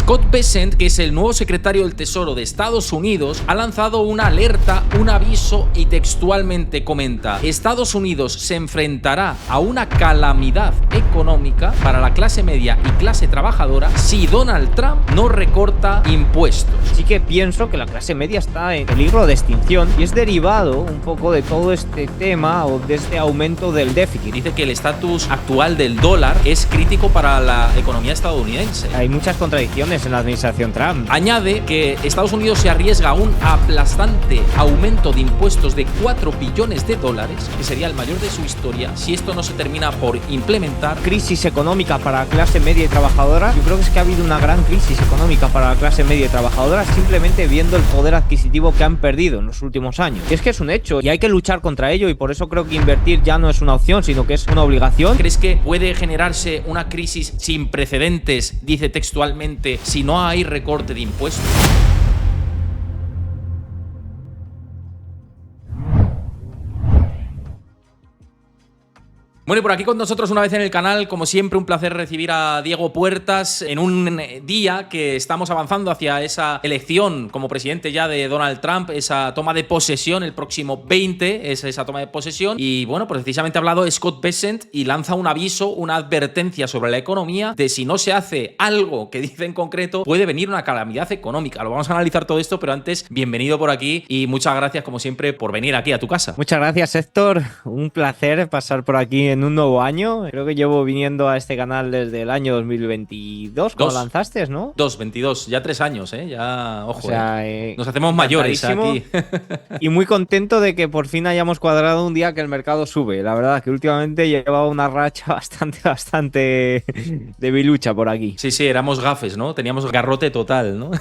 Scott Bessent, que es el nuevo secretario del Tesoro de Estados Unidos, ha lanzado una alerta, un aviso y textualmente comenta: Estados Unidos se enfrentará a una calamidad económica para la clase media y clase trabajadora si Donald Trump no recorta impuestos. Sí que pienso que la clase media está en peligro de extinción y es derivado un poco de todo este tema o de este aumento del déficit. Dice que el estatus actual del dólar es crítico para la economía estadounidense. Hay muchas contradicciones en la administración Trump. Añade que Estados Unidos se arriesga a un aplastante aumento de impuestos de 4 billones de dólares, que sería el mayor de su historia, si esto no se termina por implementar. Crisis económica para la clase media y trabajadora. Yo creo que es que ha habido una gran crisis económica para la clase media y trabajadora simplemente viendo el poder adquisitivo que han perdido en los últimos años. Y es que es un hecho y hay que luchar contra ello, y por eso creo que invertir ya no es una opción, sino que es una obligación. ¿Crees que puede generarse una crisis sin precedentes, dice textualmente, si no hay recorte de impuestos? Bueno, y por aquí con nosotros una vez en el canal, como siempre, un placer recibir a Diego Puertas en un día que estamos avanzando hacia esa elección como presidente ya de Donald Trump, esa toma de posesión, el próximo 20 es esa toma de posesión. Y bueno, pues precisamente ha hablado Scott Bessent y lanza un aviso, una advertencia sobre la economía de si no se hace algo que dice en concreto, puede venir una calamidad económica. Lo vamos a analizar todo esto, pero antes, bienvenido por aquí y muchas gracias como siempre por venir aquí a tu casa. Muchas gracias, Héctor. Un placer pasar por aquí en un nuevo año. Creo que llevo viniendo a este canal desde el año 2022, cuando lanzaste, ¿no? 22, ya 3 años, ya, ojo, o sea, nos hacemos mayores aquí. Y muy contento de que por fin hayamos cuadrado un día que el mercado sube. La verdad que últimamente llevaba una racha bastante debilucha por aquí. Sí, éramos gafes, ¿no? Teníamos garrote total, ¿no?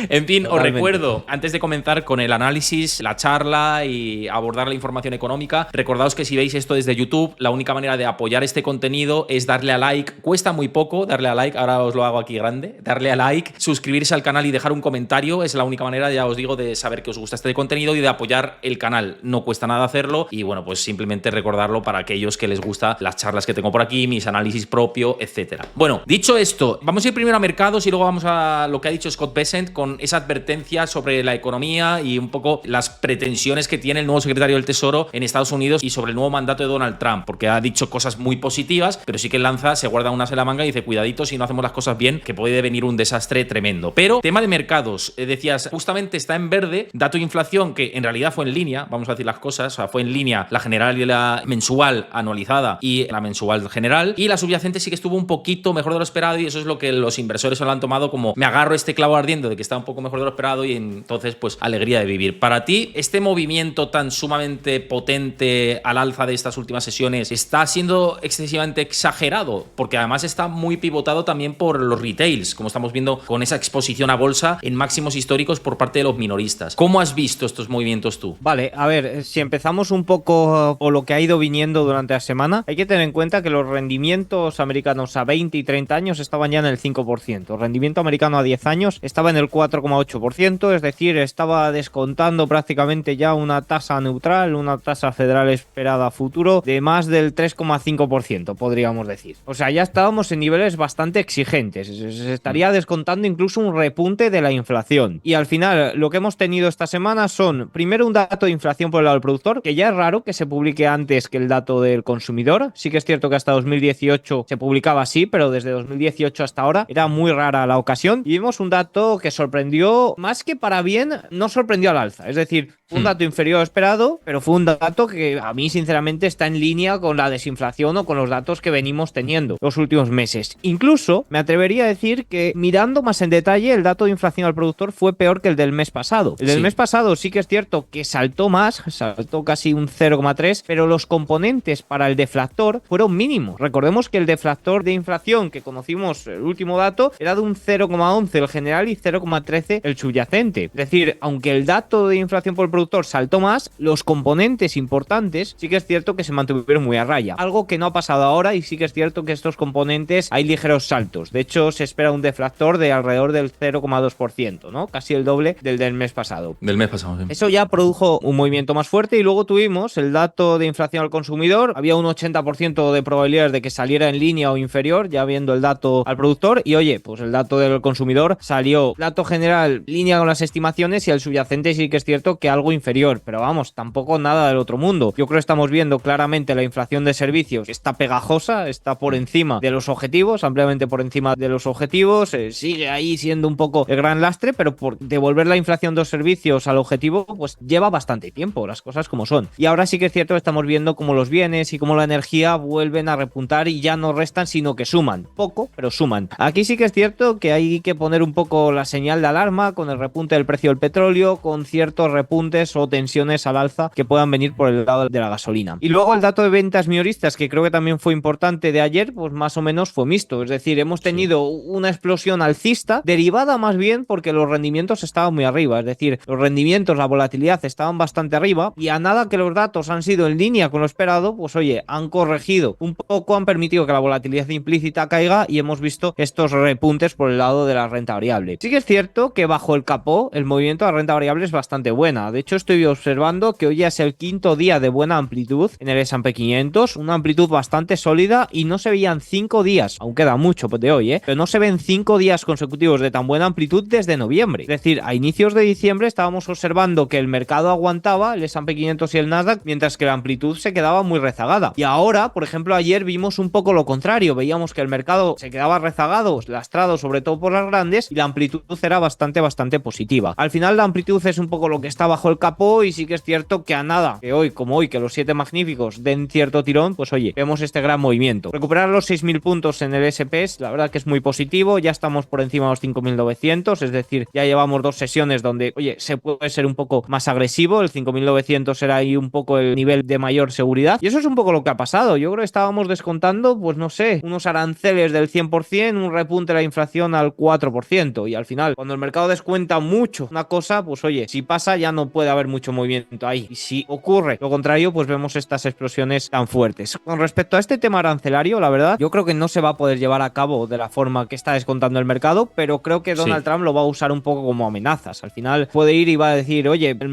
En fin, totalmente. Os recuerdo, antes de comenzar con el análisis, la charla y abordar la información económica, recordaos que si veis esto desde YouTube, la única manera de apoyar este contenido es darle a like. Cuesta muy poco darle a like, ahora os lo hago aquí grande. Darle a like, suscribirse al canal y dejar un comentario es la única manera, ya os digo, de saber que os gusta este contenido y de apoyar el canal. No cuesta nada hacerlo y bueno, pues simplemente recordarlo para aquellos que les gusta las charlas que tengo por aquí, mis análisis propios, etcétera. Bueno, dicho esto, vamos a ir primero a mercados y luego vamos a lo que ha dicho Scott Bessent con esa advertencia sobre la economía y un poco las pretensiones que tiene el nuevo secretario del Tesoro en Estados Unidos y sobre el nuevo mandato de Donald Trump, porque ha dicho cosas muy positivas, pero sí que lanza, se guarda unas en la manga y dice, cuidadito si no hacemos las cosas bien, que puede venir un desastre tremendo. Pero, tema de mercados, decías, justamente está en verde, dato de inflación que en realidad fue en línea, vamos a decir las cosas, o sea, fue en línea la general y la mensual anualizada y la mensual general, y la subyacente sí que estuvo un poquito mejor de lo esperado y eso es lo que los inversores se lo han tomado como, me agarro este clavo ardiendo de que está un poco mejor de lo esperado y entonces, pues, alegría de vivir. Para ti, este movimiento tan sumamente potente al alza de estas últimas sesiones está siendo excesivamente exagerado, porque además está muy pivotado también por los retails, como estamos viendo con esa exposición a bolsa en máximos históricos por parte de los minoristas. ¿Cómo has visto estos movimientos tú? Vale, a ver, si empezamos un poco por lo que ha ido viniendo durante la semana, hay que tener en cuenta que los rendimientos americanos a 20 y 30 años estaban ya en el 5%. El rendimiento americano a 10 años estaba en el 4,8%, es decir, estaba descontando prácticamente ya una tasa neutral, una tasa federal esperada a futuro de más del 3,5%, podríamos decir. O sea, ya estábamos en niveles bastante exigentes. Se estaría descontando incluso un repunte de la inflación. Y al final, lo que hemos tenido esta semana son, primero, un dato de inflación por el lado del productor, que ya es raro que se publique antes que el dato del consumidor. Sí que es cierto que hasta 2018 se publicaba así, pero desde 2018 hasta ahora era muy rara la ocasión. Y vimos un dato que sorprendió, más que para bien, no sorprendió al alza. Es decir, un dato inferior a esperado, pero fue un dato que a mí sinceramente está en línea con la desinflación o con los datos que venimos teniendo los últimos meses. Incluso me atrevería a decir que mirando más en detalle el dato de inflación al productor fue peor que el del mes pasado. El del mes pasado sí que es cierto que saltó más, saltó casi un 0,3, pero los componentes para el deflactor fueron mínimos. Recordemos que el deflactor de inflación que conocimos, el último dato, era de un 0,11 el general y 0,13 el subyacente. Es decir, aunque el dato de inflación por el productor productor saltó más, los componentes importantes sí que es cierto que se mantuvieron muy a raya. Algo que no ha pasado ahora, y sí que es cierto que estos componentes hay ligeros saltos. De hecho, se espera un deflactor de alrededor del 0,2%, ¿no? Casi el doble del mes pasado. Del mes pasado, sí. Eso ya produjo un movimiento más fuerte y luego tuvimos el dato de inflación al consumidor. Había un 80% de probabilidades de que saliera en línea o inferior, ya viendo el dato al productor. Y oye, pues el dato del consumidor salió, dato general, línea con las estimaciones, y el subyacente sí que es cierto que algo inferior. Pero vamos, tampoco nada del otro mundo. Yo creo que estamos viendo claramente la inflación de servicios está pegajosa, está por encima de los objetivos, ampliamente por encima de los objetivos. Sigue ahí siendo un poco el gran lastre, pero por devolver la inflación de los servicios al objetivo, pues lleva bastante tiempo, las cosas como son. Y ahora sí que es cierto que estamos viendo cómo los bienes y cómo la energía vuelven a repuntar y ya no restan, sino que suman. Poco, pero suman. Aquí sí que es cierto que hay que poner un poco la señal de alarma con el repunte del precio del petróleo, con ciertos repuntes o tensiones al alza que puedan venir por el lado de la gasolina. Y luego el dato de ventas minoristas, que creo que también fue importante, de ayer, pues más o menos fue mixto. Es decir, hemos tenido una explosión alcista derivada más bien porque los rendimientos estaban muy arriba. Es decir, los rendimientos, la volatilidad estaban bastante arriba, y a nada que los datos han sido en línea con lo esperado, pues oye, han corregido un poco, han permitido que la volatilidad implícita caiga y hemos visto estos repuntes por el lado de la renta variable. Sí que es cierto que bajo el capó el movimiento de la renta variable es bastante buena. De hecho, estoy observando que hoy ya es el quinto día de buena amplitud en el S&P 500, una amplitud bastante sólida, y no se veían 5 días, aún queda mucho de hoy, pero no se ven 5 días consecutivos de tan buena amplitud desde noviembre. Es decir, a inicios de diciembre estábamos observando que el mercado aguantaba, el S&P 500 y el Nasdaq, mientras que la amplitud se quedaba muy rezagada. Y ahora, por ejemplo, ayer vimos un poco lo contrario. Veíamos que el mercado se quedaba rezagado, lastrado sobre todo por las grandes, y la amplitud era bastante positiva. Al final la amplitud es un poco lo que está bajo el capó, y sí que es cierto que a nada que hoy, como hoy, que los 7 magníficos den cierto tirón, pues oye, vemos este gran movimiento. Recuperar los 6.000 puntos en el SP la verdad que es muy positivo. Ya estamos por encima de los 5.900, es decir, ya llevamos 2 sesiones donde, oye, se puede ser un poco más agresivo. El 5.900 era ahí un poco el nivel de mayor seguridad, y eso es un poco lo que ha pasado. Yo creo que estábamos descontando, pues no sé, unos aranceles del 100%, un repunte de la inflación al 4%, y al final, cuando el mercado descuenta mucho una cosa, pues oye, si pasa ya no puede haber mucho movimiento ahí, y si ocurre lo contrario, pues vemos estas explosiones tan fuertes. Con respecto a este tema arancelario, la verdad, yo creo que no se va a poder llevar a cabo de la forma que está descontando el mercado, pero creo que Donald Trump lo va a usar un poco como amenazas. Al final puede ir y va a decir, oye, mi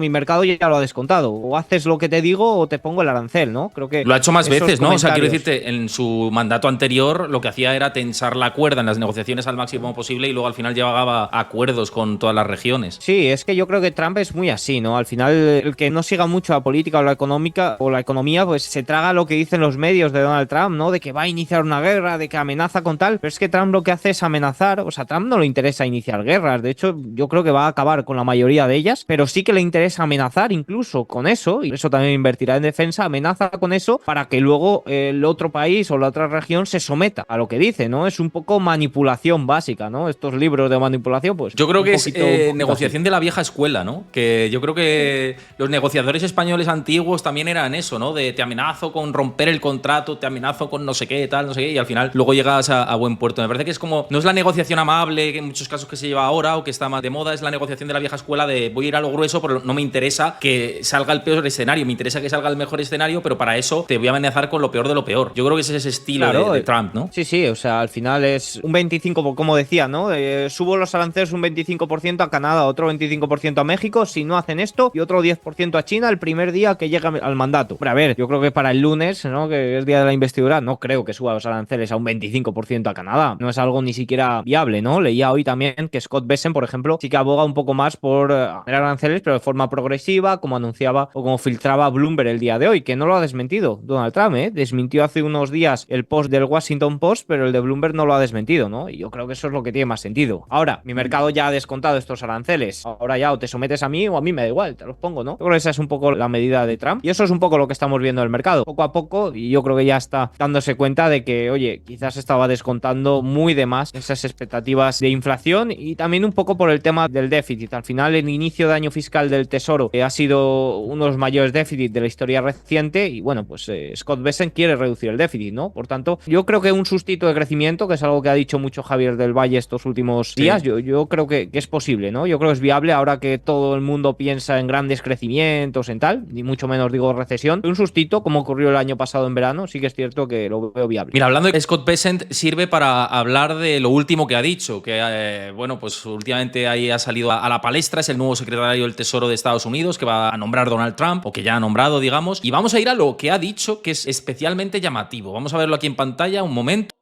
mercado ya lo ha descontado, o haces lo que te digo o te pongo el arancel, ¿no? Creo que lo ha hecho más veces, ¿no? O sea, quiero decirte, en su mandato anterior lo que hacía era tensar la cuerda en las negociaciones al máximo posible, y luego al final llegaba a acuerdos con todas las regiones. Sí, es que yo creo que Trump es muy así, ¿no? Al final, el que no siga mucho la política o la economía, pues se traga lo que dicen los medios de Donald Trump, ¿no? De que va a iniciar una guerra, de que amenaza con tal, pero es que Trump lo que hace es amenazar. O sea, a Trump no le interesa iniciar guerras, de hecho yo creo que va a acabar con la mayoría de ellas, pero sí que le interesa amenazar incluso con eso, y eso también invertirá en defensa, amenaza con eso para que luego el otro país o la otra región se someta a lo que dice, ¿no? Es un poco manipulación básica, ¿no? Estos libros de manipulación, pues... Yo creo que es negociación de la vieja escuela, ¿no? Que yo creo que los negociadores españoles antiguos también eran eso, ¿no? De te amenazo con romper el contrato, te amenazo con no sé qué, tal, no sé qué, y al final luego llegas a buen puerto. Me parece que es como, no es la negociación amable que en muchos casos que se lleva ahora o que está más de moda, es la negociación de la vieja escuela de voy a ir a lo grueso, pero no me interesa que salga el peor escenario, me interesa que salga el mejor escenario, pero para eso te voy a amenazar con lo peor de lo peor. Yo creo que ese es ese estilo, claro, de Trump, ¿no? Sí, o sea, al final es un 25%, como decía, ¿no? Subo los aranceles un 25% a Canadá, otro 25% a México, si no hacen esto, y otro 10% a China el primer día que llega al mandato. Pero a ver, yo creo que para el lunes, ¿no? Que es día de la investidura, no creo que suba los aranceles a un 25% a Canadá. No es algo ni siquiera viable, ¿no? Leía hoy también que Scott Bessent, por ejemplo, sí que aboga un poco más por aranceles, pero de forma progresiva, como anunciaba o como filtraba Bloomberg el día de hoy, que no lo ha desmentido Donald Trump, ¿eh? Desmintió hace unos días el post del Washington Post, pero el de Bloomberg no lo ha desmentido, ¿no? Y yo creo que eso es lo que tiene más sentido. Ahora, mi mercado ya ha descontado estos aranceles. Ahora ya o te sometes a mí o a mí me da igual, te los pongo, ¿no? Yo creo que esa es un poco la medida de Trump, y eso es un poco lo que estamos viendo en el mercado. Poco a poco, y yo creo que ya está dándose cuenta de que, oye, quizás estaba descontando muy de más esas expectativas de inflación, y también un poco por el tema del déficit. Al final, el inicio de año fiscal del Tesoro ha sido uno de los mayores déficits de la historia reciente, y bueno, pues Scott Bessent quiere reducir el déficit, ¿no? Por tanto, yo creo que un sustito de crecimiento, que es algo que ha dicho mucho Javier del Valle estos últimos días, yo creo que es posible, ¿no? Yo creo que es viable ahora que todo el mundo mundo piensa en grandes crecimientos, en tal, ni mucho menos digo recesión. Un sustito, como ocurrió el año pasado en verano, sí que es cierto que lo veo viable. Mira, hablando de Scott Bessent, sirve para hablar de lo último que ha dicho, que bueno, pues últimamente ahí ha salido a la palestra, es el nuevo secretario del Tesoro de Estados Unidos que va a nombrar Donald Trump, o que ya ha nombrado, digamos, y vamos a ir a lo que ha dicho, que es especialmente llamativo. Vamos a verlo aquí en pantalla un momento.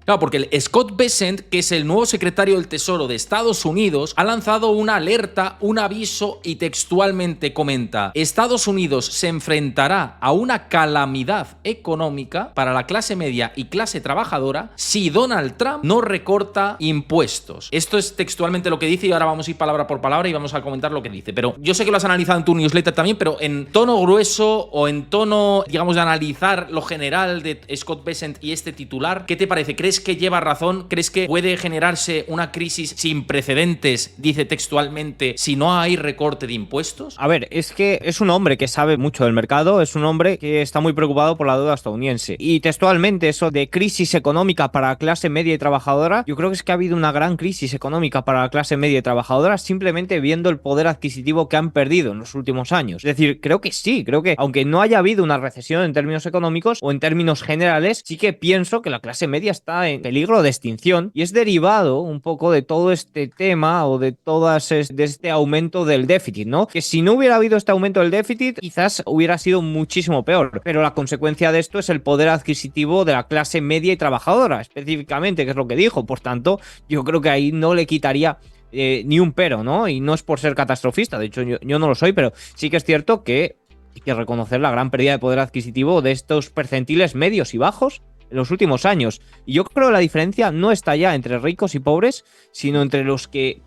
Claro, porque el Scott Bessent, que es el nuevo secretario del Tesoro de Estados Unidos, ha lanzado una alerta, un aviso y textualmente comenta: Estados Unidos se enfrentará a una calamidad económica para la clase media y clase trabajadora si Donald Trump no recorta impuestos. Esto es textualmente lo que dice y ahora vamos a ir palabra por palabra y vamos a comentar lo que dice. Pero yo sé que lo has analizado en tu newsletter también, pero en tono grueso o en tono, digamos, de analizar lo general de Scott Bessent y este titular, ¿qué te parece? ¿Crees que lleva razón? ¿Crees que puede generarse una crisis sin precedentes, dice textualmente, si no hay recorte de impuestos? A ver, es que es un hombre que sabe mucho del mercado, es un hombre que está muy preocupado por la deuda estadounidense. Y textualmente eso de crisis económica para la clase media y trabajadora, yo creo que es que ha habido una gran crisis económica para la clase media y trabajadora simplemente viendo el poder adquisitivo que han perdido en los últimos años. Es decir, creo que sí, creo que aunque no haya habido una recesión en términos económicos o en términos generales, sí que pienso que la clase media está en peligro de extinción y es derivado un poco de todo este tema o de de este aumento del déficit, ¿no? Que si no hubiera habido este aumento del déficit, quizás hubiera sido muchísimo peor, pero la consecuencia de esto es el poder adquisitivo de la clase media y trabajadora, específicamente, que es lo que dijo. Por tanto, yo creo que ahí no le quitaría ni un pero, ¿no? Y no es por ser catastrofista, de hecho yo no lo soy, pero sí que es cierto que hay que reconocer la gran pérdida de poder adquisitivo de estos percentiles medios y bajos en los últimos años. Y yo creo que la diferencia no está ya entre ricos y pobres, sino entre los que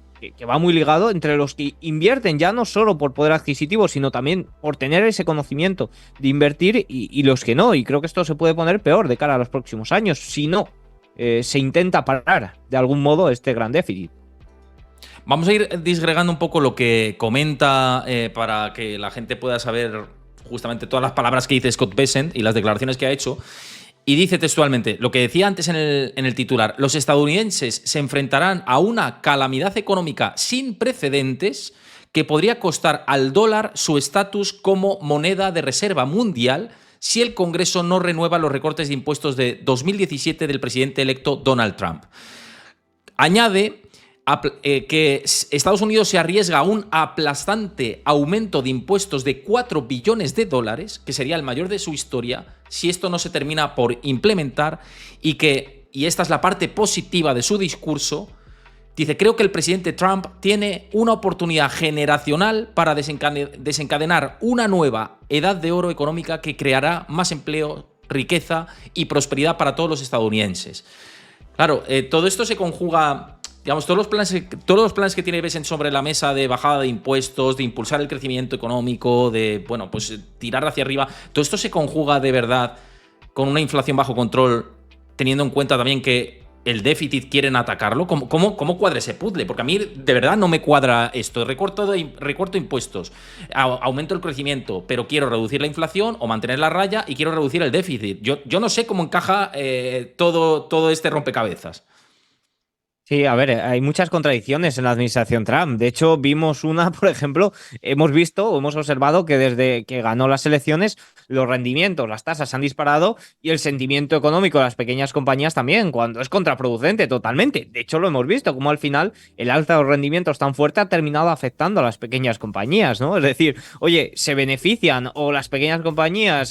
va muy ligado, entre los que invierten ya no solo por poder adquisitivo, sino también por tener ese conocimiento de invertir y los que no. Y creo que esto se puede poner peor de cara a los próximos años, si no se intenta parar de algún modo este gran déficit. Vamos a ir disgregando un poco lo que comenta para que la gente pueda saber justamente todas las palabras que dice Scott Bessent y las declaraciones que ha hecho. Y dice textualmente, lo que decía antes en el titular: los estadounidenses se enfrentarán a una calamidad económica sin precedentes que podría costar al dólar su estatus como moneda de reserva mundial si el Congreso no renueva los recortes de impuestos de 2017 del presidente electo Donald Trump. Añade que Estados Unidos se arriesga a un aplastante aumento de impuestos de 4 billones de dólares, que sería el mayor de su historia, si esto no se termina por implementar, y esta es la parte positiva de su discurso, dice: creo que el presidente Trump tiene una oportunidad generacional para desencadenar una nueva edad de oro económica que creará más empleo, riqueza y prosperidad para todos los estadounidenses. Claro, todo esto se conjuga. Digamos, todos los planes que tiene Bessent sobre la mesa de bajada de impuestos, de impulsar el crecimiento económico, de, bueno, pues tirar hacia arriba, todo esto se conjuga de verdad con una inflación bajo control, teniendo en cuenta también que el déficit quieren atacarlo. ¿Cómo cuadra ese puzzle? Porque a mí de verdad no me cuadra esto. Recorto impuestos, aumento el crecimiento, pero quiero reducir la inflación o mantener la raya y quiero reducir el déficit. Yo no sé cómo encaja todo este rompecabezas. Sí, a ver, hay muchas contradicciones en la administración Trump. De hecho, vimos una, por ejemplo, hemos observado que desde que ganó las elecciones, los rendimientos, las tasas se han disparado y el sentimiento económico de las pequeñas compañías también, cuando es contraproducente totalmente. De hecho, lo hemos visto, como al final el alza de los rendimientos tan fuerte ha terminado afectando a las pequeñas compañías, ¿no? Es decir, oye, se benefician o las pequeñas compañías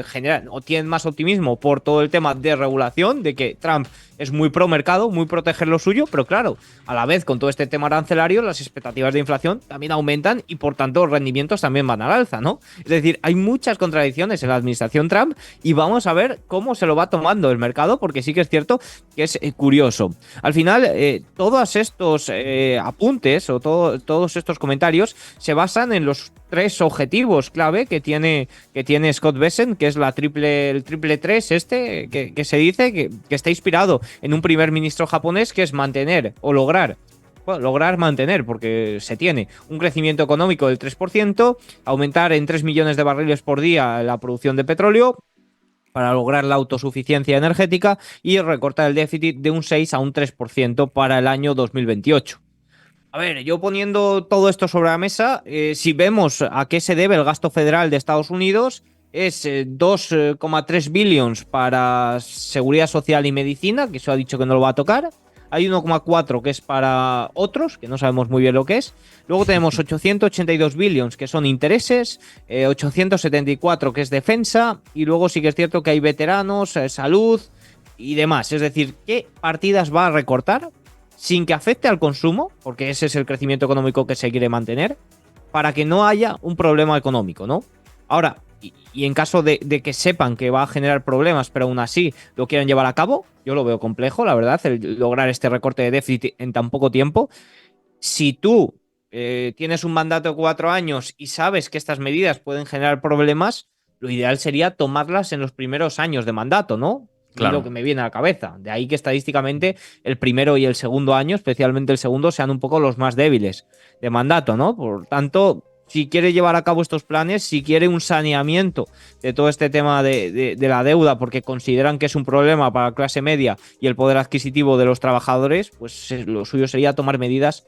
generan o tienen más optimismo por todo el tema de regulación, de que Trump es muy pro mercado, muy proteger lo suyo, pero claro, a la vez con todo este tema arancelario, las expectativas de inflación también aumentan y por tanto los rendimientos también van al alza, ¿no? Es decir, hay muchas contradicciones en la administración Trump y vamos a ver cómo se lo va tomando el mercado, porque sí que es cierto que es curioso. Al final, todos estos apuntes o todos estos comentarios se basan en los 3 objetivos clave que tiene Scott Bessent, que es el triple 3 que se dice que está inspirado en un primer ministro japonés, que es mantener o lograr mantener, porque se tiene un crecimiento económico del 3%, aumentar en 3 millones de barriles por día la producción de petróleo para lograr la autosuficiencia energética y recortar el déficit de un 6 a un 3% para el año 2028. A ver, yo poniendo todo esto sobre la mesa, si vemos a qué se debe el gasto federal de Estados Unidos, es 2,3 billions para seguridad social y medicina, que eso ha dicho que no lo va a tocar. Hay 1,4 que es para otros, que no sabemos muy bien lo que es. Luego tenemos 882 billions, que son intereses, 874 que es defensa, y luego sí que es cierto que hay veteranos, salud y demás. Es decir, ¿qué partidas va a recortar sin que afecte al consumo? Porque ese es el crecimiento económico que se quiere mantener, para que no haya un problema económico, ¿no? Ahora, y en caso de que sepan que va a generar problemas, pero aún así lo quieran llevar a cabo, yo lo veo complejo, la verdad, el lograr este recorte de déficit en tan poco tiempo. Si tú tienes un mandato de 4 años y sabes que estas medidas pueden generar problemas, lo ideal sería tomarlas en los primeros años de mandato, ¿no? Claro. Lo que me viene a la cabeza. De ahí que estadísticamente el primero y el segundo año, especialmente el segundo, sean un poco los más débiles de mandato, ¿no? Por tanto, si quiere llevar a cabo estos planes, si quiere un saneamiento de todo este tema de la deuda, porque consideran que es un problema para la clase media y el poder adquisitivo de los trabajadores, pues lo suyo sería tomar medidas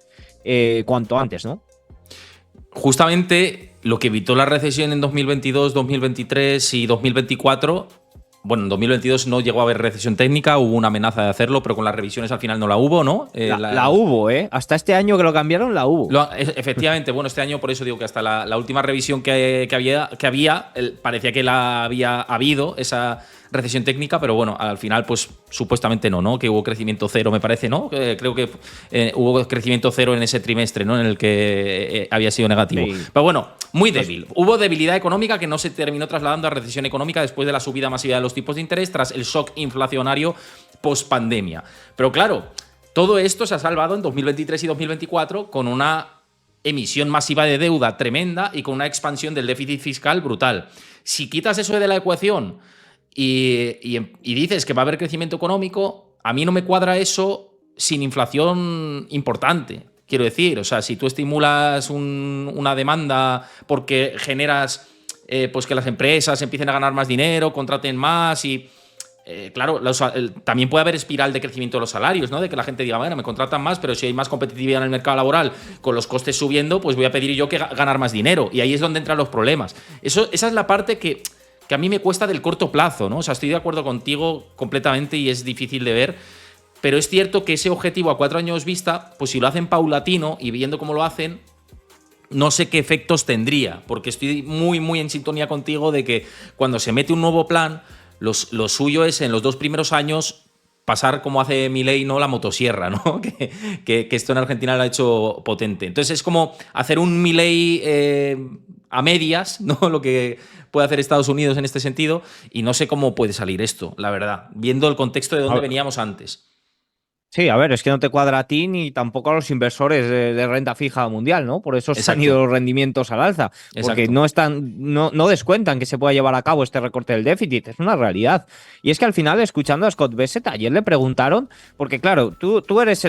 cuanto antes, ¿no? Justamente lo que evitó la recesión en 2022, 2023 y 2024. Bueno, en 2022 no llegó a haber recesión técnica, hubo una amenaza de hacerlo, pero con las revisiones al final no la hubo, ¿no? La hubo, ¿eh? Hasta este año que lo cambiaron, la hubo. Efectivamente, bueno, este año por eso digo que hasta la última revisión que había parecía que la había habido, esa recesión técnica, pero bueno, al final pues supuestamente no, que hubo crecimiento cero, me parece, ¿no? Creo que hubo crecimiento cero en ese trimestre, ¿no? En el que había sido negativo. Sí. Pero bueno, muy débil. Hubo debilidad económica que no se terminó trasladando a recesión económica después de la subida masiva de los tipos de interés tras el shock inflacionario post-pandemia. Pero claro, todo esto se ha salvado en 2023 y 2024 con una emisión masiva de deuda tremenda y con una expansión del déficit fiscal brutal. Si quitas eso de la ecuación y dices que va a haber crecimiento económico, a mí no me cuadra eso sin inflación importante. Quiero decir, o sea, si tú estimulas una demanda porque generas pues que las empresas empiecen a ganar más dinero, contraten más y claro, también puede haber espiral de crecimiento de los salarios, ¿no? De que la gente diga, bueno, me contratan más, pero si hay más competitividad en el mercado laboral con los costes subiendo, pues voy a pedir yo que ganar más dinero. Y ahí es donde entran los problemas. Esa es la parte que a mí me cuesta del corto plazo, ¿no? O sea, estoy de acuerdo contigo completamente y es difícil de ver, pero es cierto que ese objetivo a 4 años vista, pues si lo hacen paulatino y viendo cómo lo hacen, no sé qué efectos tendría, porque estoy muy, muy en sintonía contigo de que cuando se mete un nuevo plan, lo suyo es en los 2 primeros años pasar como hace Milei, ¿no? La motosierra, ¿no? Que esto en Argentina lo ha hecho potente. Entonces es como hacer un Milei a medias, ¿no? Lo que puede hacer Estados Unidos en este sentido, y no sé cómo puede salir esto, la verdad, viendo el contexto de dónde veníamos antes. Sí, a ver, es que no te cuadra a ti ni tampoco a los inversores de renta fija mundial, ¿no? Por eso se han ido los rendimientos al alza. Porque no descuentan que se pueda llevar a cabo este recorte del déficit. Es una realidad. Y es que al final, escuchando a Scott Bessent, ayer le preguntaron, porque claro, tú eres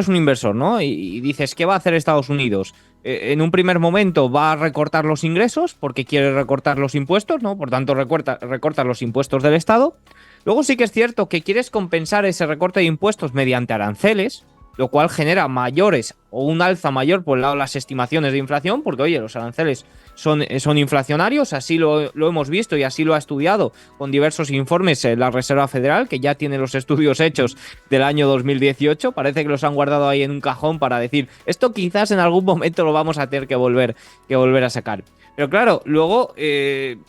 un inversor, ¿no? Y dices, ¿qué va a hacer Estados Unidos? En un primer momento va a recortar los ingresos porque quiere recortar los impuestos, ¿no? Por tanto, recorta los impuestos del Estado. Luego sí que es cierto que quieres compensar ese recorte de impuestos mediante aranceles, lo cual genera mayores o un alza mayor por el lado de las estimaciones de inflación, porque oye, los aranceles son inflacionarios, así lo hemos visto y así lo ha estudiado con diversos informes la Reserva Federal, que ya tiene los estudios hechos del año 2018, parece que los han guardado ahí en un cajón para decir, esto quizás en algún momento lo vamos a tener que volver a sacar. Pero claro, luego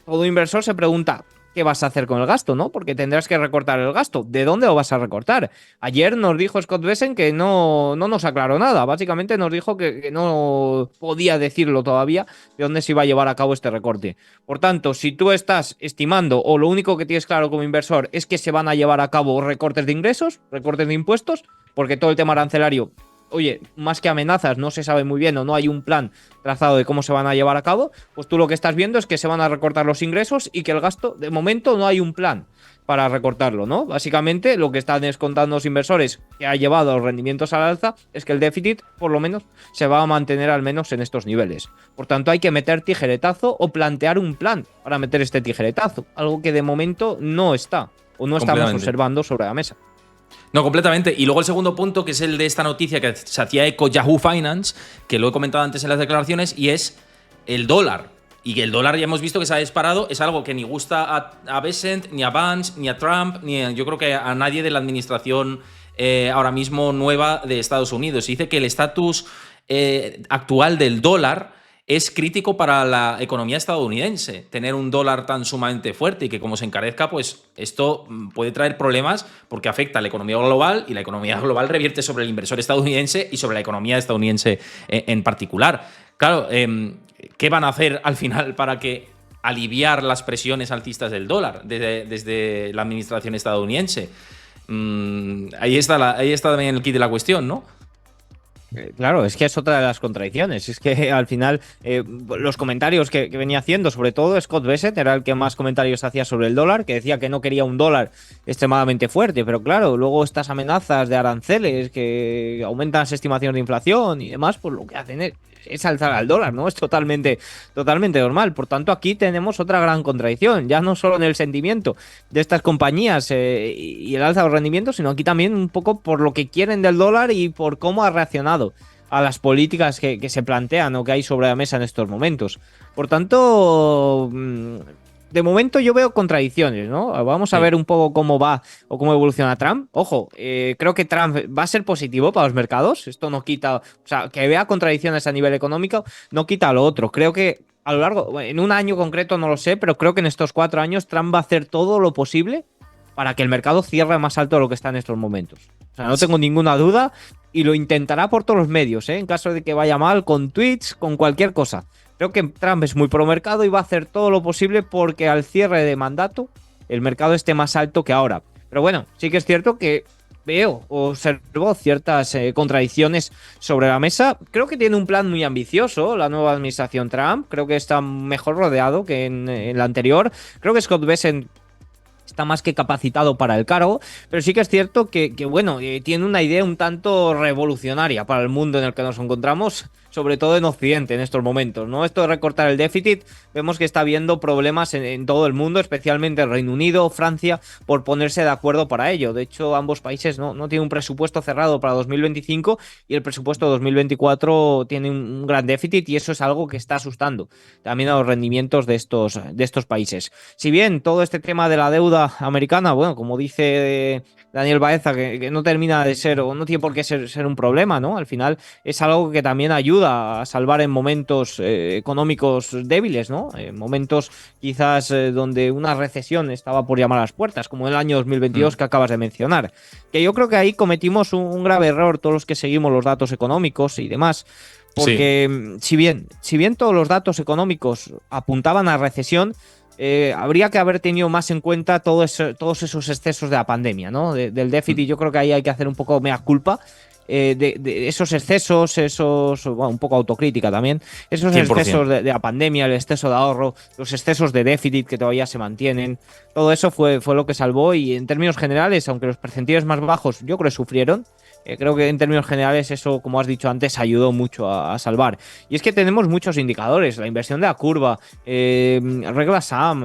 todo inversor se pregunta, ¿qué vas a hacer con el gasto, no? Porque tendrás que recortar el gasto. ¿De dónde lo vas a recortar? Ayer nos dijo Scott Bessent que no nos aclaró nada. Básicamente nos dijo que no podía decirlo todavía de dónde se iba a llevar a cabo este recorte. Por tanto, si tú estás estimando o lo único que tienes claro como inversor es que se van a llevar a cabo recortes de ingresos, recortes de impuestos, porque todo el tema arancelario, oye, más que amenazas, no se sabe muy bien o no hay un plan trazado de cómo se van a llevar a cabo, pues tú lo que estás viendo es que se van a recortar los ingresos y que el gasto, de momento, no hay un plan. para recortarlo, ¿no? Básicamente lo que están descontando los inversores que ha llevado a los rendimientos al alza es que el déficit por lo menos se va a mantener al menos en estos niveles. Por tanto hay que meter tijeretazo o plantear un plan para meter este tijeretazo, algo que de momento no está o no estamos observando sobre la mesa. No, completamente. Y luego el segundo punto, que es el de esta noticia que se hacía eco Yahoo Finance, que lo he comentado antes en las declaraciones, y es el dólar. Y que el dólar ya hemos visto que se ha disparado, es algo que ni gusta a Bessent, ni a Vance, ni a Trump, yo creo que a nadie de la administración ahora mismo nueva de Estados Unidos. Y dice que el estatus actual del dólar es crítico para la economía estadounidense, tener un dólar tan sumamente fuerte y que como se encarezca, pues esto puede traer problemas porque afecta a la economía global y la economía global revierte sobre el inversor estadounidense y sobre la economía estadounidense en particular. Claro, ¿qué van a hacer al final para que aliviar las presiones alcistas del dólar desde la administración estadounidense? Ahí está también el kit de la cuestión, ¿no? Claro, es que es otra de las contradicciones. Es que al final los comentarios que venía haciendo, sobre todo Scott Bessent, era el que más comentarios hacía sobre el dólar, que decía que no quería un dólar extremadamente fuerte. Pero claro, luego estas amenazas de aranceles que aumentan las estimaciones de inflación y demás, pues lo que hacen es alzar al dólar, ¿no? Es totalmente normal. Por tanto, aquí tenemos otra gran contradicción, ya no solo en el sentimiento de estas compañías y el alza de los rendimientos, sino aquí también un poco por lo que quieren del dólar y por cómo ha reaccionado a las políticas que se plantean o que hay sobre la mesa en estos momentos. Por tanto, de momento yo veo contradicciones, ¿no? Vamos a ver un poco cómo va o cómo evoluciona Trump. Ojo, creo que Trump va a ser positivo para los mercados. Esto no quita, o sea, que vea contradicciones a nivel económico, no quita lo otro. Creo que a lo largo, en un año concreto no lo sé, pero creo que en estos 4 años Trump va a hacer todo lo posible para que el mercado cierre más alto de lo que está en estos momentos. O sea, no tengo ninguna duda y lo intentará por todos los medios, en caso de que vaya mal, con tweets, con cualquier cosa. Creo que Trump es muy pro mercado y va a hacer todo lo posible porque al cierre de mandato el mercado esté más alto que ahora. Pero bueno, sí que es cierto que observo ciertas contradicciones sobre la mesa. Creo que tiene un plan muy ambicioso la nueva administración Trump. Creo que está mejor rodeado que en la anterior. Creo que Scott Bessent está más que capacitado para el cargo, pero sí que es cierto que bueno, tiene una idea un tanto revolucionaria para el mundo en el que nos encontramos, sobre todo en Occidente en estos momentos, ¿no? Esto de recortar el déficit, vemos que está habiendo problemas en todo el mundo, especialmente en Reino Unido, Francia, por ponerse de acuerdo para ello. De hecho, ambos países no tienen un presupuesto cerrado para 2025 y el presupuesto de 2024 tiene un gran déficit y eso es algo que está asustando también a los rendimientos de estos países. Si bien todo este tema de la deuda americana, bueno, como dice Daniel Baeza, que no termina de ser o no tiene por qué ser un problema, ¿no? Al final es algo que también ayuda a salvar en momentos económicos débiles, ¿no? En momentos quizás donde una recesión estaba por llamar a las puertas, como en el año 2022 que acabas de mencionar. Que yo creo que ahí cometimos un grave error todos los que seguimos los datos económicos y demás. Porque si bien todos los datos económicos apuntaban a recesión, habría que haber tenido más en cuenta todos esos excesos de la pandemia, ¿no? Del déficit. Yo creo que ahí hay que hacer un poco mea culpa de esos excesos, bueno, un poco autocrítica también, esos 100%. Excesos de la pandemia, el exceso de ahorro, los excesos de déficit que todavía se mantienen. Todo eso fue lo que salvó y en términos generales, aunque los percentiles más bajos yo creo que sufrieron, creo que en términos generales eso, como has dicho antes, ayudó mucho a salvar. Y es que tenemos muchos indicadores, la inversión de la curva, regla SAM,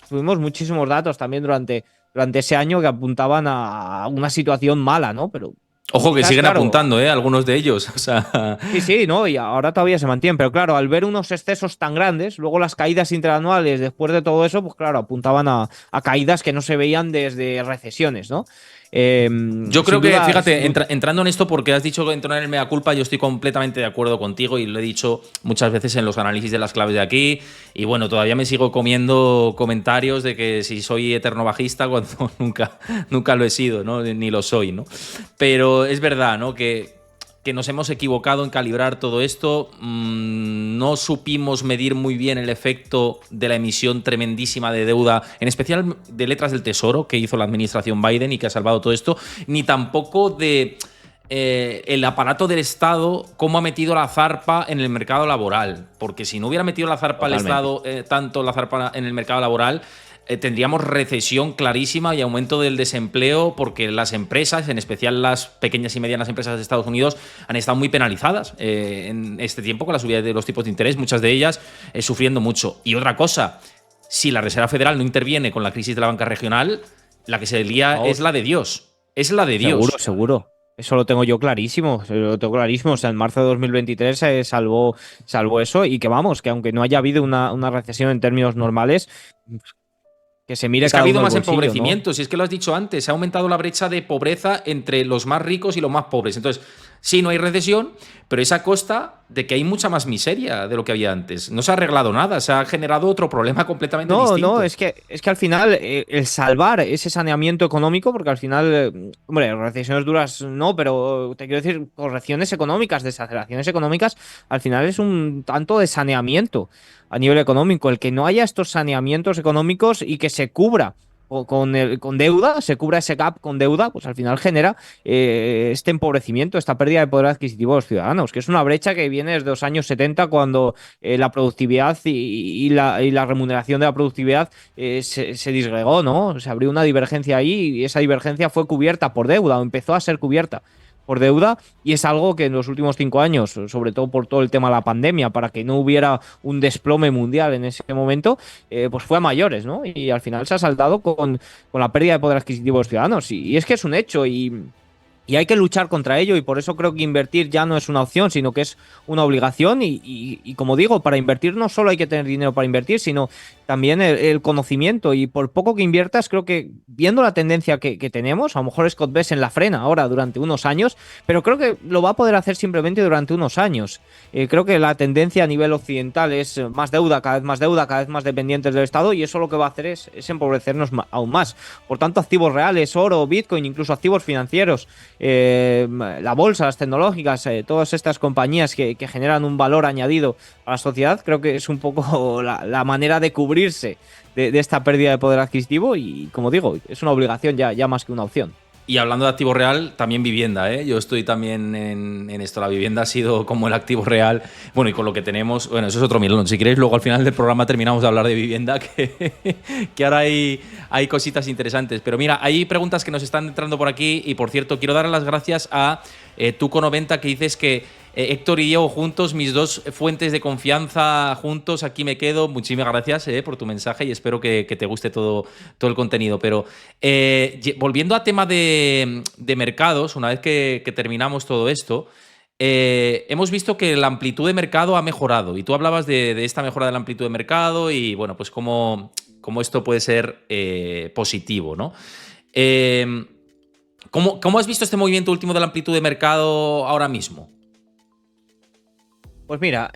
tuvimos muchísimos datos también durante ese año que apuntaban a una situación mala, ¿no? Pero ojo que siguen apuntando, algunos de ellos. O sea... Sí, ¿no? Y ahora todavía se mantienen. Pero claro, al ver unos excesos tan grandes, luego las caídas interanuales después de todo eso, pues claro, apuntaban a caídas que no se veían desde recesiones, ¿no? Yo creo que, fíjate, entrando en esto, porque has dicho que entró en el mea culpa, yo estoy completamente de acuerdo contigo y lo he dicho muchas veces en los análisis de las claves de aquí. Y bueno, todavía me sigo comiendo comentarios de que si soy eterno bajista cuando nunca lo he sido, ¿no? Ni lo soy, ¿no? Pero es verdad, ¿no? Que nos hemos equivocado en calibrar todo esto. No supimos medir muy bien el efecto de la emisión tremendísima de deuda, en especial de letras del Tesoro que hizo la administración Biden y que ha salvado todo esto, ni tampoco de el aparato del Estado, cómo ha metido la zarpa en el mercado laboral. Porque si no hubiera metido la zarpa el Estado, tanto la zarpa en el mercado laboral, tendríamos recesión clarísima y aumento del desempleo, porque las empresas, en especial las pequeñas y medianas empresas de Estados Unidos, han estado muy penalizadas en este tiempo con la subida de los tipos de interés, muchas de ellas sufriendo mucho. Y otra cosa, si la Reserva Federal no interviene con la crisis de la banca regional, la que se lía es la de Dios. Es la de Dios. Seguro. Eso lo tengo yo clarísimo. O sea, en marzo de 2023 se salvó eso. Y que vamos, que aunque no haya habido una recesión en términos normales, que se mire es que ha habido más bolsillo, empobrecimiento, ¿no? si es que lo has dicho antes, se ha aumentado la brecha de pobreza entre los más ricos y los más pobres. Entonces, sí, no hay recesión, pero es a costa de que hay mucha más miseria de lo que había antes. No se ha arreglado nada, se ha generado otro problema completamente distinto. No, es que al final el salvar ese saneamiento económico, porque al final, hombre, recesiones duras no, pero te quiero decir, correcciones económicas, desaceleraciones económicas, al final es un tanto de saneamiento a nivel económico. El que no haya estos saneamientos económicos y que se cubra con deuda, se cubra ese gap con deuda, pues al final genera este empobrecimiento, esta pérdida de poder adquisitivo de los ciudadanos, que es una brecha que viene desde los años 70, cuando la productividad y la remuneración de la productividad se disgregó, ¿no? Se abrió una divergencia ahí y esa divergencia fue cubierta por deuda, o empezó a ser cubierta por deuda, y es algo que en los últimos 5 años, sobre todo por todo el tema de la pandemia, para que no hubiera un desplome mundial en ese momento, pues fue a mayores, ¿no? Y al final se ha saldado con la pérdida de poder adquisitivo de los ciudadanos. Y es que es un hecho y hay que luchar contra ello, y por eso creo que invertir ya no es una opción, sino que es una obligación. Y como digo, para invertir no solo hay que tener dinero para invertir, sino también el conocimiento. Y por poco que inviertas, creo que viendo la tendencia que tenemos, a lo mejor Scott Bessent la frena ahora durante unos años, pero creo que lo va a poder hacer simplemente durante unos años. Creo que la tendencia a nivel occidental es más deuda, cada vez más dependientes del Estado, y eso lo que va a hacer es empobrecernos aún más. Por tanto, activos reales, oro, Bitcoin, incluso activos financieros, la bolsa, las tecnológicas, todas estas compañías que generan un valor añadido a la sociedad, creo que es un poco la manera de cubrirse de esta pérdida de poder adquisitivo, y como digo, es una obligación ya más que una opción. Y hablando de activo real, también vivienda, ¿eh? Yo estoy también en esto. La vivienda ha sido como el activo real. Bueno, y con lo que tenemos, bueno, eso es otro melón. Si queréis, luego al final del programa terminamos de hablar de vivienda, que ahora hay cositas interesantes. Pero mira, hay preguntas que nos están entrando por aquí. Y por cierto, quiero dar las gracias a Tuco90, que dices que Héctor y Diego juntos, mis dos fuentes de confianza juntos, aquí me quedo. Muchísimas gracias por tu mensaje, y espero que te guste todo el contenido. Pero volviendo a tema de mercados, una vez que terminamos todo esto, hemos visto que la amplitud de mercado ha mejorado, y tú hablabas de esta mejora de la amplitud de mercado y bueno, pues cómo esto puede ser positivo, ¿no? ¿Cómo has visto este movimiento último de la amplitud de mercado ahora mismo? Pues mira,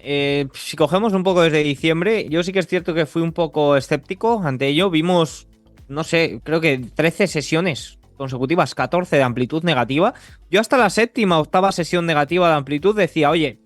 si cogemos un poco desde diciembre, yo sí que es cierto que fui un poco escéptico ante ello. Vimos, no sé, creo que 13 sesiones consecutivas, 14 de amplitud negativa. Yo hasta la séptima, octava sesión negativa de amplitud decía, oye,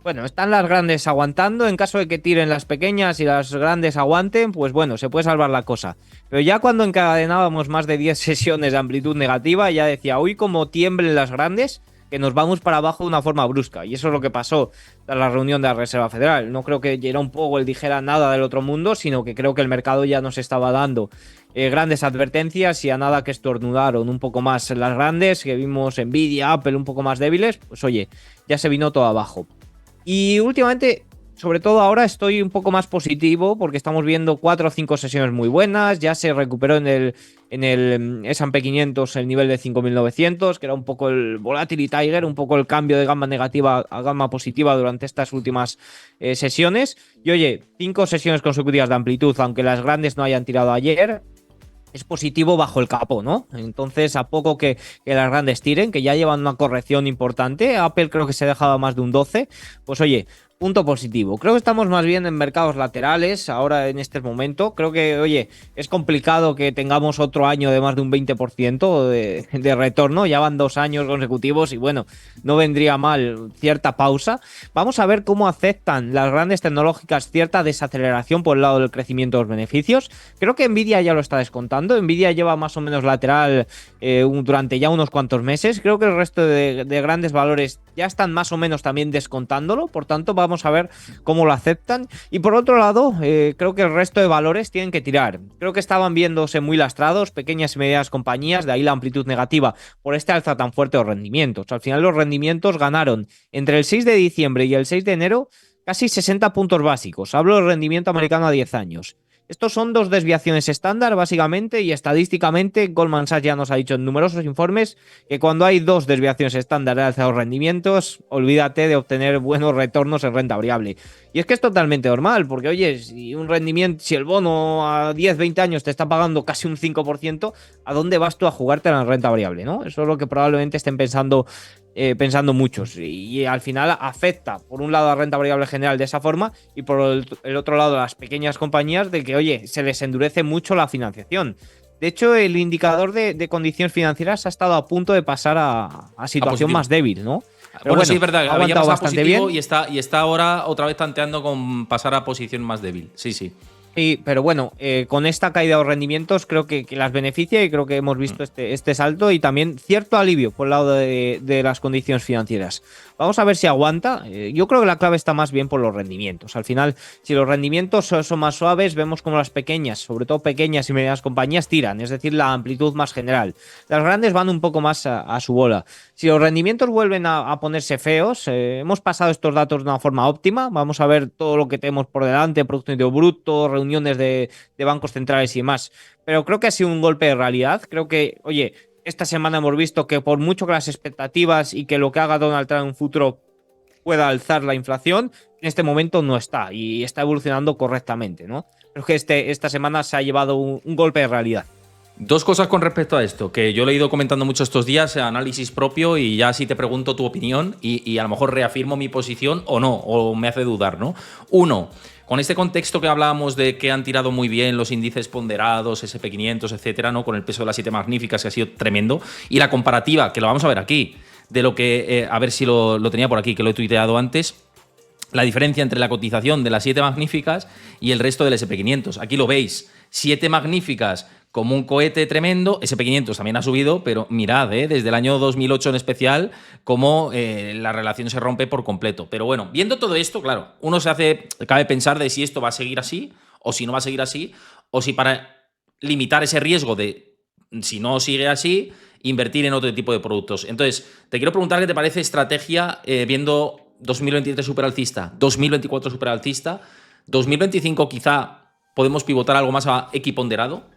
bueno, están las grandes aguantando, en caso de que tiren las pequeñas y las grandes aguanten, pues bueno, se puede salvar la cosa. Pero ya cuando encadenábamos más de 10 sesiones de amplitud negativa, ya decía, uy, como tiemblen las grandes, que nos vamos para abajo de una forma brusca. Y eso es lo que pasó tras la reunión de la Reserva Federal. No creo que Jerome Powell dijera nada del otro mundo, sino que creo que el mercado ya nos estaba dando grandes advertencias, y a nada que estornudaron un poco más las grandes, que vimos Nvidia, Apple un poco más débiles, pues oye, ya se vino todo abajo. Y últimamente, sobre todo ahora, estoy un poco más positivo, porque estamos viendo 4 o 5 sesiones muy buenas. Ya se recuperó en el S&P 500 el nivel de 5.900, que era un poco el volatility tiger, un poco el cambio de gama negativa a gama positiva durante estas últimas sesiones. Y oye, 5 sesiones consecutivas de amplitud, aunque las grandes no hayan tirado ayer, es positivo bajo el capó, ¿no? Entonces, a poco que las grandes tiren, que ya llevan una corrección importante, Apple creo que se ha dejado más de un 12, pues oye, punto positivo. Creo que estamos más bien en mercados laterales ahora en este momento. Creo que, oye, es complicado que tengamos otro año de más de un 20% de retorno. Ya van 2 años consecutivos y bueno, no vendría mal cierta pausa. Vamos a ver cómo aceptan las grandes tecnológicas cierta desaceleración por el lado del crecimiento de los beneficios. Creo que Nvidia ya lo está descontando. Nvidia lleva más o menos lateral durante ya unos cuantos meses. Creo que el resto de grandes valores ya están más o menos también descontándolo. Por tanto, va vamos a ver cómo lo aceptan. Y por otro lado, creo que el resto de valores tienen que tirar. Creo que estaban viéndose muy lastrados pequeñas y medianas compañías, de ahí la amplitud negativa por este alza tan fuerte de los rendimientos. Al final los rendimientos ganaron entre el 6 de diciembre y el 6 de enero casi 60 puntos básicos. Hablo del rendimiento americano a 10 años. Estos son dos desviaciones estándar, básicamente, y estadísticamente Goldman Sachs ya nos ha dicho en numerosos informes que cuando hay dos desviaciones estándar de alza de los rendimientos, olvídate de obtener buenos retornos en renta variable. Y es que es totalmente normal, porque oye, si el bono a 10, 20 años te está pagando casi un 5%, ¿a dónde vas tú a jugarte en la renta variable, no? Eso es lo que probablemente estén pensando muchos, y al final afecta por un lado a la renta variable general de esa forma y por el otro lado a las pequeñas compañías de que, oye, se les endurece mucho la financiación. De hecho, el indicador de condiciones financieras ha estado a punto de pasar a situación más débil, ¿no? Pero bueno, sí, es verdad, había pasado bastante positivo bien. y está ahora otra vez tanteando con pasar a posición más débil. Sí, sí. Sí, pero bueno, con esta caída de los rendimientos creo que las beneficia y creo que hemos visto este salto y también cierto alivio por el lado de las condiciones financieras. Vamos a ver si aguanta. Yo creo que la clave está más bien por los rendimientos. Al final, si los rendimientos son más suaves, vemos como las pequeñas, sobre todo pequeñas y medianas compañías, tiran, es decir, la amplitud más general. Las grandes van un poco más a su bola. Si los rendimientos vuelven a ponerse feos, hemos pasado estos datos de una forma óptima. Vamos a ver todo lo que tenemos por delante, Producto Interior Bruto, reuniones de bancos centrales y demás. Pero creo que ha sido un golpe de realidad. Creo que, oye, esta semana hemos visto que por mucho que las expectativas y que lo que haga Donald Trump en un futuro pueda alzar la inflación, en este momento no está y está evolucionando correctamente, ¿no? Creo que esta semana se ha llevado un golpe de realidad. Dos cosas con respecto a esto, que yo lo he ido comentando mucho estos días, análisis propio, y ya sí te pregunto tu opinión y a lo mejor reafirmo mi posición o no, o me hace dudar, ¿no? Uno, con este contexto que hablábamos de que han tirado muy bien los índices ponderados, SP500, etcétera, ¿no? Con el peso de las 7 magníficas, que ha sido tremendo, y la comparativa, que lo vamos a ver aquí, de lo que, a ver si lo tenía por aquí, que lo he tuiteado antes, la diferencia entre la cotización de las 7 magníficas y el resto del SP500. Aquí lo veis, 7 magníficas como un cohete tremendo, SP500 también ha subido, pero mirad, desde el año 2008 en especial, cómo la relación se rompe por completo. Pero bueno, viendo todo esto, claro, cabe pensar de si esto va a seguir así, o si no va a seguir así, o si para limitar ese riesgo de, si no sigue así, invertir en otro tipo de productos. Entonces, te quiero preguntar qué te parece estrategia viendo 2023 superalcista, 2024 superalcista, 2025 quizá podemos pivotar algo más a equiponderado.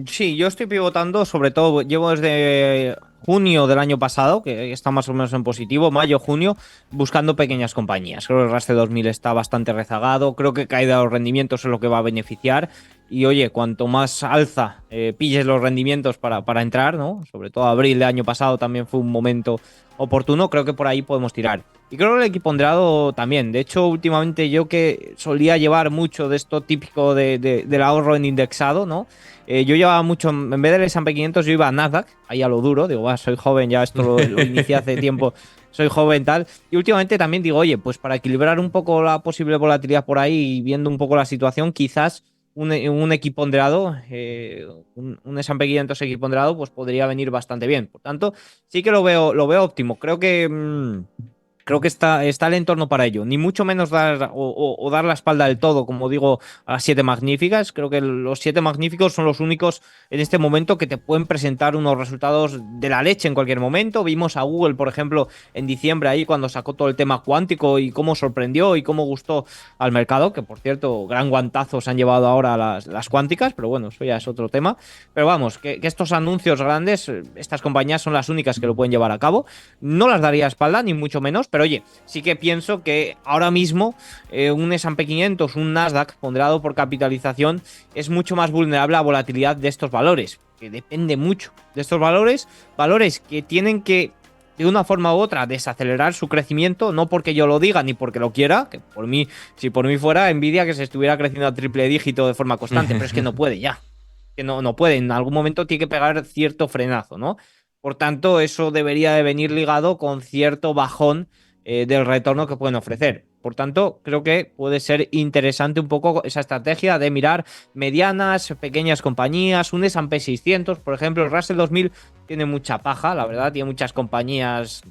Sí, yo estoy pivotando, sobre todo llevo desde junio del año pasado, que está más o menos en positivo, mayo, junio, buscando pequeñas compañías. Creo que el Russell 2000 está bastante rezagado, creo que caída de los rendimientos es lo que va a beneficiar. Y oye, cuanto más alza pilles los rendimientos para entrar, ¿no? Sobre todo abril del año pasado también fue un momento oportuno, creo que por ahí podemos tirar. Y creo que el equiponderado también. De hecho, últimamente yo que solía llevar mucho de esto típico del ahorro en indexado, ¿no? Yo llevaba mucho, en vez del S&P 500 yo iba a Nasdaq, ahí a lo duro, digo, soy joven, ya esto lo inicié hace tiempo, soy joven tal. Y últimamente también digo, oye, pues para equilibrar un poco la posible volatilidad por ahí y viendo un poco la situación, quizás un equiponderado, un S&P 500 equiponderado, pues podría venir bastante bien. Por tanto, sí que lo veo óptimo. Creo que está el entorno para ello. Ni mucho menos dar la espalda del todo, como digo, a las 7 magníficas. Creo que los 7 magníficos son los únicos en este momento que te pueden presentar unos resultados de la leche en cualquier momento. Vimos a Google, por ejemplo, en diciembre ahí cuando sacó todo el tema cuántico y cómo sorprendió y cómo gustó al mercado, que por cierto, gran guantazo se han llevado ahora las cuánticas, pero bueno, eso ya es otro tema. Pero vamos, que estos anuncios grandes, estas compañías son las únicas que lo pueden llevar a cabo. No las daría espalda, ni mucho menos, pero oye, sí que pienso que ahora mismo un S&P 500, un Nasdaq ponderado por capitalización es mucho más vulnerable a la volatilidad de estos valores, que depende mucho de estos valores que tienen que de una forma u otra desacelerar su crecimiento, no porque yo lo diga ni porque lo quiera, que por mí, si por mí fuera, Nvidia que se estuviera creciendo a triple dígito de forma constante, pero es que no puede ya, que no puede, en algún momento tiene que pegar cierto frenazo, ¿no? Por tanto, eso debería de venir ligado con cierto bajón del retorno que pueden ofrecer. Por tanto, creo que puede ser interesante un poco esa estrategia de mirar medianas, pequeñas compañías, un S&P 600, por ejemplo, el Russell 2000 tiene mucha paja, la verdad, tiene muchas compañías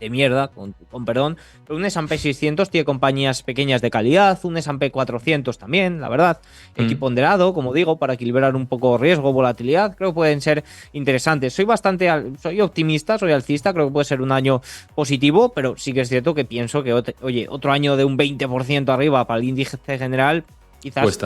de mierda, con perdón, pero un S&P 600 tiene compañías pequeñas de calidad, un S&P 400 también, la verdad, equiponderado, como digo, para equilibrar un poco riesgo, volatilidad, creo que pueden ser interesantes. Soy optimista, soy alcista, creo que puede ser un año positivo, pero sí que es cierto que pienso que, oye, otro año de un 20% arriba para el índice general, quizás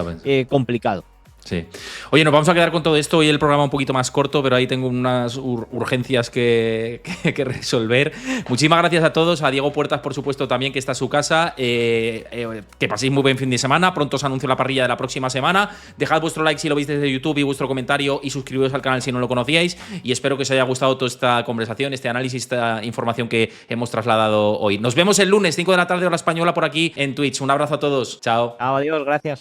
complicado. Sí. Oye, nos vamos a quedar con todo esto. Hoy el programa un poquito más corto, pero ahí tengo unas urgencias que resolver. Muchísimas gracias a todos. A Diego Puertas, por supuesto, también, que está en su casa. Que paséis muy buen fin de semana. Pronto os anuncio la parrilla de la próxima semana. Dejad vuestro like si lo veis desde YouTube y vuestro comentario, y suscribiros al canal si no lo conocíais. Y espero que os haya gustado toda esta conversación, este análisis, esta información que hemos trasladado hoy. Nos vemos el lunes, 5 de la tarde, hora española, por aquí en Twitch. Un abrazo a todos. Chao. Adiós, gracias.